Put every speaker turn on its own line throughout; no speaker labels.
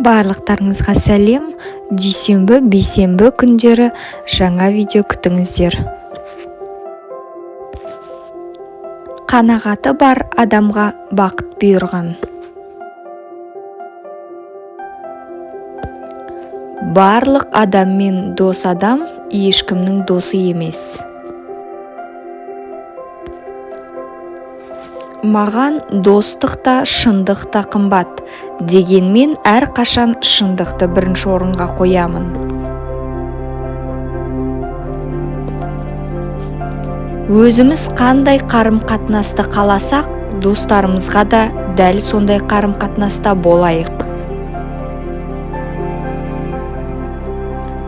Барлықтарыңызға сәлем. Дүйсенбі, бейсенбі күндері жаңа видео күтіңіздер. Қанағаты бар адамға бақыт бұйырған. Барлық адаммен дос адам ешкімнің досы емес. Маған достық та шындық та қымбат, дегенмен әрқашан шындықты бірінші орынға қоямын. Өзіміз қандай қарым-қатынасты қаласақ, достарымызға да дәл сондай қарым-қатынаста болайық.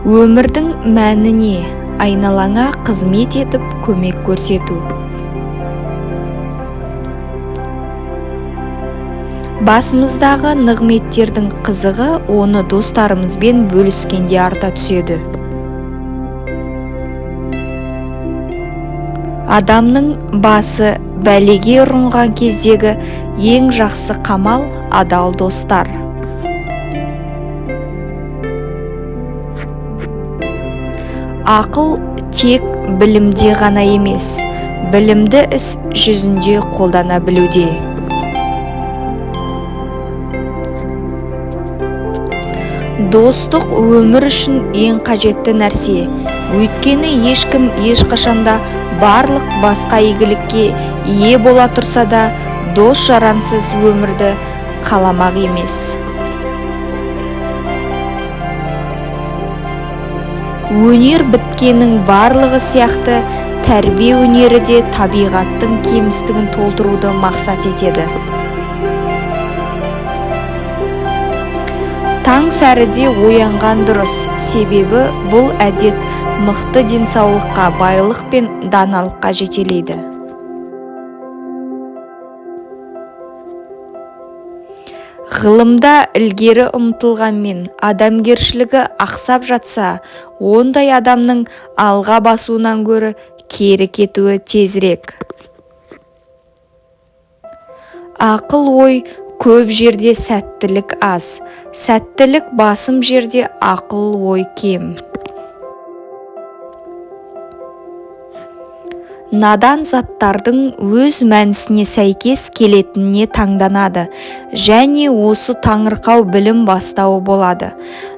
Өмірдің мәні не? Айналаңа қызмет етіп, көмек көрсету. Басымыздағы нығметтердің қызығы оны достарымызбен бөліскенде арта түседі. Адамның басы бәлеге ұрынған кездегі ең жақсы қамал адал достар. Ақыл тек білімде ғана емес, білімді іс жүзінде қолдана білуде. Достық өмір үшін ең қажетті нәрсе. Өйткені ешкім ешқашанда барлық басқа игілікке ие бола тұрса да, дос жарансыз өмірді қаламақ емес. Өнер біткеннің барлығы сияқты, тәрбие өнері де табиғаттың кемістігін толтыруды мақсат етеді. Таң сәріде оянған дұрыс, себебі бұл әдет мықты денсаулыққа, байлық пен даналыққа жетелейді. Ғылымда ілгері ұмтылғанмен адамгершілігі ақсап жатса, ондай адамның алға басуынан гөрі кері кетуі тезірек. Ақыл ой көп жерде сәттілік аз, сәттілік басым жерде ақыл ой кем. Надан заттардың өз мәнісіне сәйкес келетініне таңданады, және осы таңырқау білім бастауы болады.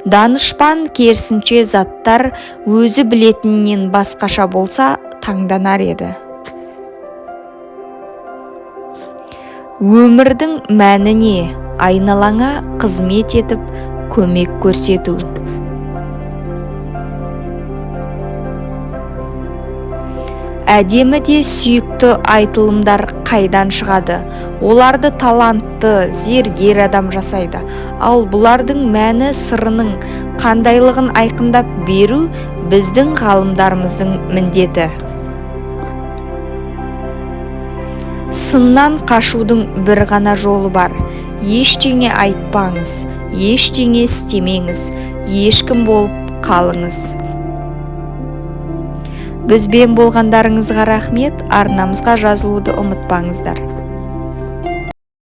Данышпан керісінше заттар өзі білетінінен басқаша болса таңданар еді. Өмірдің мәні не? Айналаңа қызмет етіп, көмек көрсету. Әдемі де сүйікті айтылымдар қайдан шығады? Оларды талантты, зергер адам жасайды. Ал бұлардың мәні сырының қандайлығын айқындап беру біздің ғалымдарымыздың міндеті. Сыннан қашудың бір ғана жолы бар. Ештеңе айтпаңыз, ештеңе істемеңіз, ешкім болып қалыңыз. Бізбен болғандарыңызға рахмет, арнамызға жазылуды ұмытпаңыздар.